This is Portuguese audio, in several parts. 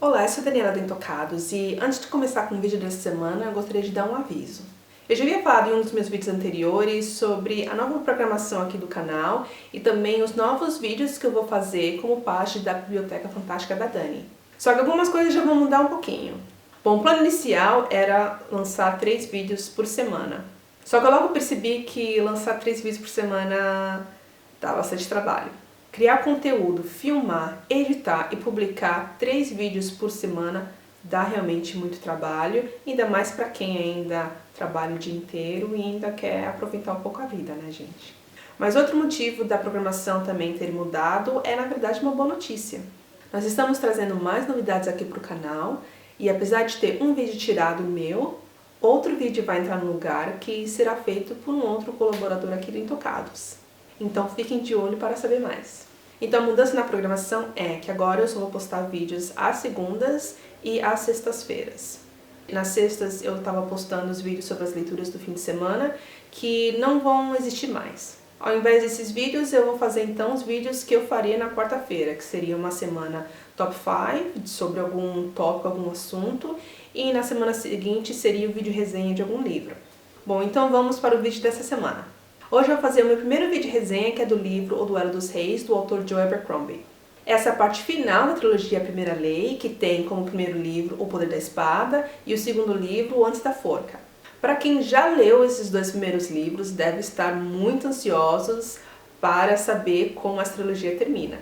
Olá, eu sou a Daniela do Intocados e antes de começar com o vídeo dessa semana, eu gostaria de dar um aviso. Eu já havia falado em um dos meus vídeos anteriores sobre a nova programação aqui do canal e também os novos vídeos que eu vou fazer como parte da Biblioteca Fantástica da Dani. Só que algumas coisas já vão mudar um pouquinho. Bom, o plano inicial era lançar 3 vídeos por semana. Só que eu logo percebi que lançar 3 vídeos por semana dá bastante trabalho. Criar conteúdo, filmar, editar e publicar 3 vídeos por semana dá realmente muito trabalho, ainda mais para quem ainda trabalha o dia inteiro e ainda quer aproveitar um pouco a vida, né, gente? Mas outro motivo da programação também ter mudado é, na verdade, uma boa notícia. Nós estamos trazendo mais novidades aqui para o canal e apesar de ter um vídeo tirado meu, outro vídeo vai entrar no lugar que será feito por um outro colaborador aqui do Intocados. Então fiquem de olho para saber mais. Então a mudança na programação é que agora eu só vou postar vídeos às segundas e às sextas-feiras. Nas sextas eu estava postando os vídeos sobre as leituras do fim de semana que não vão existir mais. Ao invés desses vídeos eu vou fazer então os vídeos que eu faria na quarta-feira, que seria uma semana top 5 sobre algum tópico, algum assunto, e na semana seguinte seria o vídeo resenha de algum livro. Bom, então vamos para o vídeo dessa semana. Hoje eu vou fazer o meu primeiro vídeo resenha, que é do livro O Duelo dos Reis, do autor Joe Abercrombie. Essa é a parte final da trilogia A Primeira Lei, que tem como primeiro livro O Poder da Espada e o segundo livro O Antes da Forca. Para quem já leu esses 2 primeiros livros, deve estar muito ansiosos para saber como essa trilogia termina.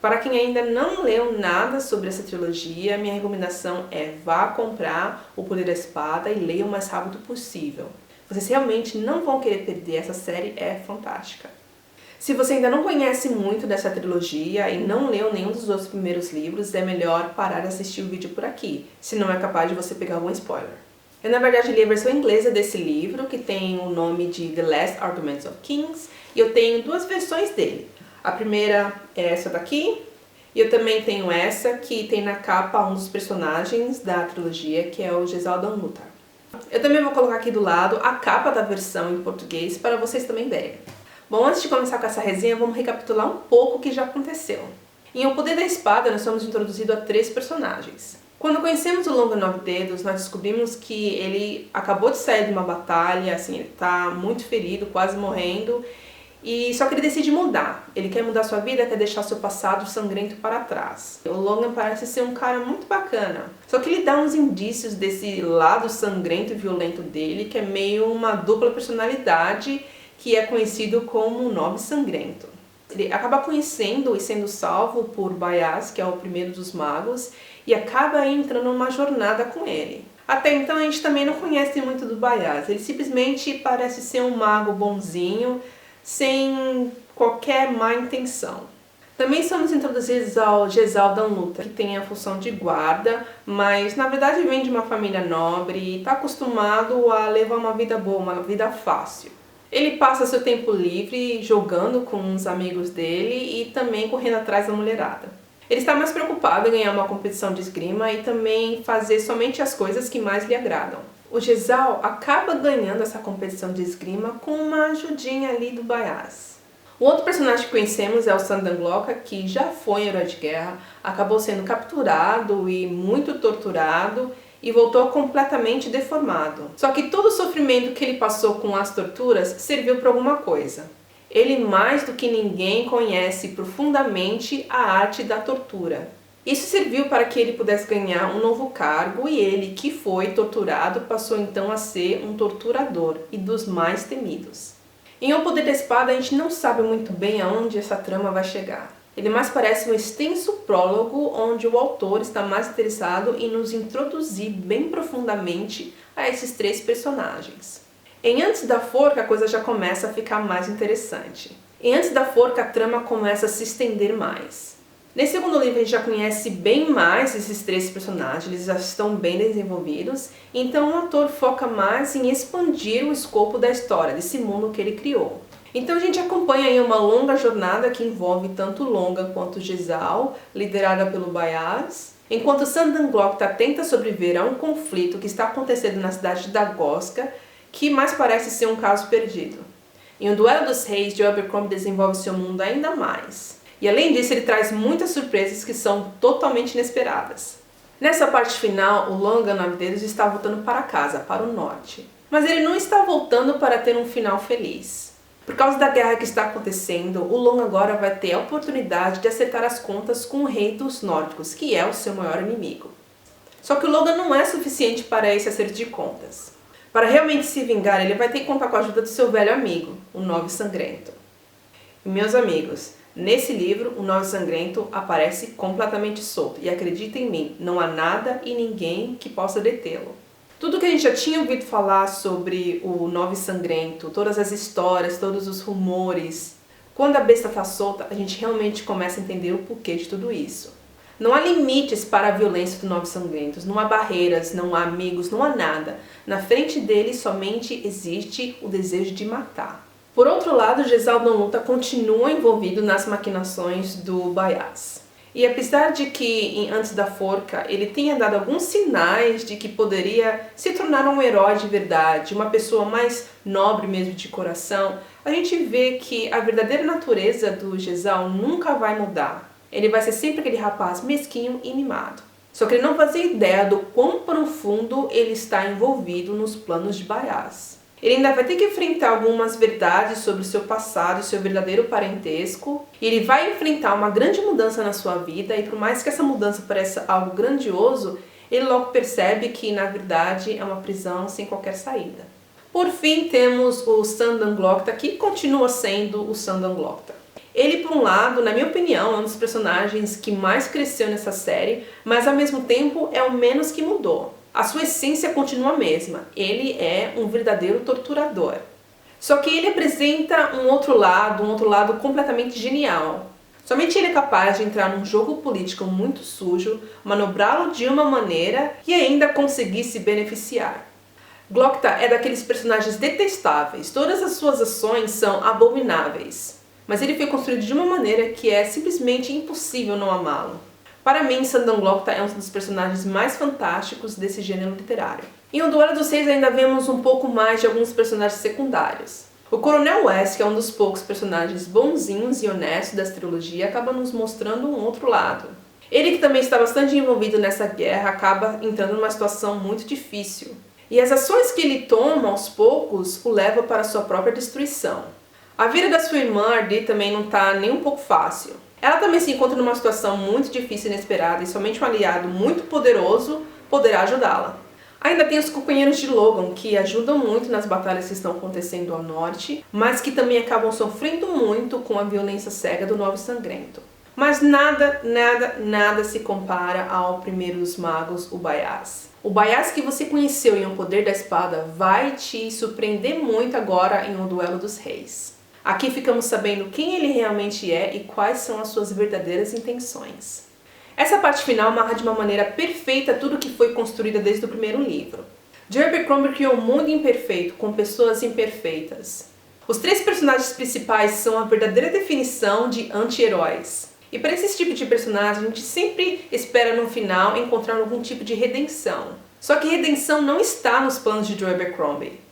Para quem ainda não leu nada sobre essa trilogia, minha recomendação é vá comprar O Poder da Espada e leia o mais rápido possível. Vocês realmente não vão querer perder, essa série é fantástica. Se você ainda não conhece muito dessa trilogia e não leu nenhum dos 2 primeiros livros, é melhor parar de assistir o vídeo por aqui, senão é capaz de você pegar algum spoiler. Eu na verdade li a versão inglesa desse livro, que tem o nome de The Last Arguments of Kings, e eu tenho 2 versões dele. A primeira é essa daqui, e eu também tenho essa que tem na capa um dos personagens da trilogia, que é o Jezal Dan-Lutar. Eu também vou colocar aqui do lado a capa da versão em português para vocês também verem. Bom, antes de começar com essa resenha, vamos recapitular um pouco o que já aconteceu. Em O Poder da Espada, nós somos introduzidos a 3 personagens. Quando conhecemos o Longo Nove Dedos, nós descobrimos que ele acabou de sair de uma batalha, assim, ele está muito ferido, quase morrendo, e só que ele decide mudar. Ele quer mudar sua vida, quer deixar seu passado sangrento para trás. O Logan parece ser um cara muito bacana. Só que ele dá uns indícios desse lado sangrento e violento dele, que é meio uma dupla personalidade, que é conhecido como o Nobre Sangrento. Ele acaba conhecendo e sendo salvo por Bayaz, que é o primeiro dos magos, e acaba entrando numa jornada com ele. Até então a gente também não conhece muito do Bayaz. Ele simplesmente parece ser um mago bonzinho, sem qualquer má intenção. Também somos introduzidos ao Jezal Dan-Lutar, que tem a função de guarda, mas na verdade vem de uma família nobre e está acostumado a levar uma vida boa, uma vida fácil. Ele passa seu tempo livre jogando com os amigos dele e também correndo atrás da mulherada. Ele está mais preocupado em ganhar uma competição de esgrima e também fazer somente as coisas que mais lhe agradam. O Jezal acaba ganhando essa competição de esgrima com uma ajudinha ali do Bayaz. O outro personagem que conhecemos é o Sandangloka, que já foi herói de guerra, acabou sendo capturado e muito torturado e voltou completamente deformado. Só que todo o sofrimento que ele passou com as torturas serviu para alguma coisa. Ele mais do que ninguém conhece profundamente a arte da tortura. Isso serviu para que ele pudesse ganhar um novo cargo e ele, que foi torturado, passou então a ser um torturador e dos mais temidos. Em O Poder da Espada a gente não sabe muito bem aonde essa trama vai chegar. Ele mais parece um extenso prólogo onde o autor está mais interessado em nos introduzir bem profundamente a esses 3 personagens. Em Antes da Forca a coisa já começa a ficar mais interessante. Em Antes da Forca a trama começa a se estender mais. Nesse segundo livro a gente já conhece bem mais esses 3 personagens, eles já estão bem desenvolvidos, então o autor foca mais em expandir o escopo da história, desse mundo que ele criou. Então a gente acompanha aí uma longa jornada que envolve tanto Longan quanto Jezal, liderada pelo Bayaz, enquanto Sandangloka tenta sobreviver a um conflito que está acontecendo na cidade de Dagosca, que mais parece ser um caso perdido. Em O Duelo dos Reis, Joe Abercrombie desenvolve seu mundo ainda mais. E além disso, ele traz muitas surpresas que são totalmente inesperadas. Nessa parte final, o Logan Ganadeiros está voltando para casa, para o norte. Mas ele não está voltando para ter um final feliz. Por causa da guerra que está acontecendo, o Logan agora vai ter a oportunidade de acertar as contas com o rei dos nórdicos, que é o seu maior inimigo. Só que o Logan não é suficiente para esse acerto de contas. Para realmente se vingar, ele vai ter que contar com a ajuda do seu velho amigo, o Nove Sangrento. E meus amigos, nesse livro, o Nove Sangrento aparece completamente solto. E acredita em mim, não há nada e ninguém que possa detê-lo. Tudo que a gente já tinha ouvido falar sobre o Nove Sangrento, todas as histórias, todos os rumores, quando a besta está solta, a gente realmente começa a entender o porquê de tudo isso. Não há limites para a violência dos Nove Sangrentos, não há barreiras, não há amigos, não há nada. Na frente dele somente existe o desejo de matar. Por outro lado, Jezal não luta continua envolvido nas maquinações do Bayaz. E apesar de que, antes da forca, ele tenha dado alguns sinais de que poderia se tornar um herói de verdade, uma pessoa mais nobre mesmo de coração, a gente vê que a verdadeira natureza do Jezal nunca vai mudar. Ele vai ser sempre aquele rapaz mesquinho e mimado. Só que ele não fazia ideia do quão profundo ele está envolvido nos planos de Bayaz. Ele ainda vai ter que enfrentar algumas verdades sobre o seu passado e seu verdadeiro parentesco. E ele vai enfrentar uma grande mudança na sua vida e por mais que essa mudança pareça algo grandioso, ele logo percebe que na verdade é uma prisão sem qualquer saída. Por fim temos o Sandan Glokta, que continua sendo o Sandan Glokta. Ele, por um lado, na minha opinião, é um dos personagens que mais cresceu nessa série, mas ao mesmo tempo é o menos que mudou. A sua essência continua a mesma, ele é um verdadeiro torturador. Só que ele apresenta um outro lado completamente genial. Somente ele é capaz de entrar num jogo político muito sujo, manobrá-lo de uma maneira e ainda conseguir se beneficiar. Glokta é daqueles personagens detestáveis, todas as suas ações são abomináveis. Mas ele foi construído de uma maneira que é simplesmente impossível não amá-lo. Para mim, Sandan Glokta é um dos personagens mais fantásticos desse gênero literário. Em O Duelo dos Reis ainda vemos um pouco mais de alguns personagens secundários. O Coronel West, que é um dos poucos personagens bonzinhos e honestos dessa trilogia, acaba nos mostrando um outro lado. Ele, que também está bastante envolvido nessa guerra, acaba entrando numa situação muito difícil. E as ações que ele toma aos poucos o levam para sua própria destruição. A vida da sua irmã, Ardee, também não está nem um pouco fácil. Ela também se encontra numa situação muito difícil e inesperada e somente um aliado muito poderoso poderá ajudá-la. Ainda tem os companheiros de Logan, que ajudam muito nas batalhas que estão acontecendo ao norte, mas que também acabam sofrendo muito com a violência cega do Nove Sangrento. Mas nada se compara ao primeiro dos magos, o Bayaz. O Bayaz que você conheceu em O Poder da Espada vai te surpreender muito agora em O Duelo dos Reis. Aqui ficamos sabendo quem ele realmente é e quais são as suas verdadeiras intenções. Essa parte final amarra de uma maneira perfeita tudo que foi construído desde o primeiro livro. Joe Abercrombie criou um mundo imperfeito, com pessoas imperfeitas. Os três personagens principais são a verdadeira definição de anti-heróis. E para esse tipo de personagem, a gente sempre espera no final encontrar algum tipo de redenção. Só que redenção não está nos planos de Joe Abercrombie.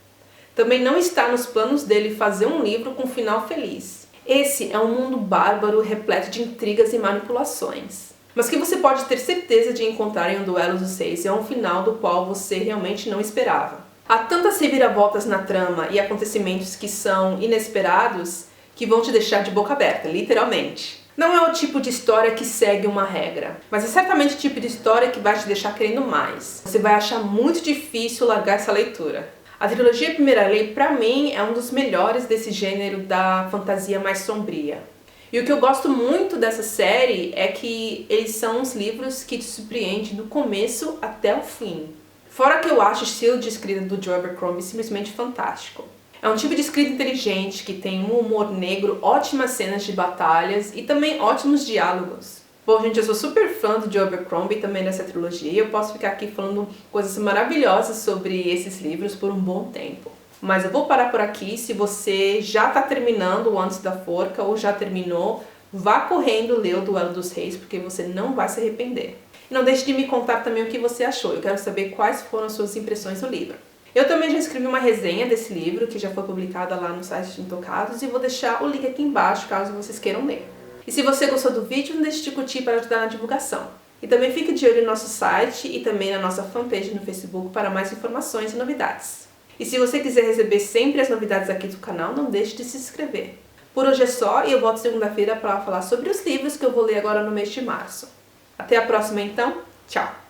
Também não está nos planos dele fazer um livro com um final feliz. Esse é um mundo bárbaro, repleto de intrigas e manipulações. Mas que você pode ter certeza de encontrar em O Duelo dos Reis é um final do qual você realmente não esperava. Há tantas reviravoltas na trama e acontecimentos que são inesperados que vão te deixar de boca aberta, literalmente. Não é o tipo de história que segue uma regra, mas é certamente o tipo de história que vai te deixar querendo mais. Você vai achar muito difícil largar essa leitura. A trilogia Primeira Lei, pra mim, é um dos melhores desse gênero da fantasia mais sombria. E o que eu gosto muito dessa série é que eles são uns livros que te surpreendem do começo até o fim. Fora que eu acho o estilo de escrita do Joe Abercrombie simplesmente fantástico. É um tipo de escrita inteligente que tem um humor negro, ótimas cenas de batalhas e também ótimos diálogos. Bom, gente, eu sou super fã do Joe Abercrombie também dessa trilogia e eu posso ficar aqui falando coisas maravilhosas sobre esses livros por um bom tempo. Mas eu vou parar por aqui. Se você já está terminando o Antes da Forca ou já terminou, vá correndo ler O Duelo dos Reis, porque você não vai se arrepender. E não deixe de me contar também o que você achou. Eu quero saber quais foram as suas impressões do livro. Eu também já escrevi uma resenha desse livro, que já foi publicada lá no site de Intocados, e vou deixar o link aqui embaixo, caso vocês queiram ler. E se você gostou do vídeo, não deixe de curtir para ajudar na divulgação. E também fique de olho no nosso site e também na nossa fanpage no Facebook para mais informações e novidades. E se você quiser receber sempre as novidades aqui do canal, não deixe de se inscrever. Por hoje é só e eu volto segunda-feira para falar sobre os livros que eu vou ler agora no mês de março. Até a próxima então, tchau!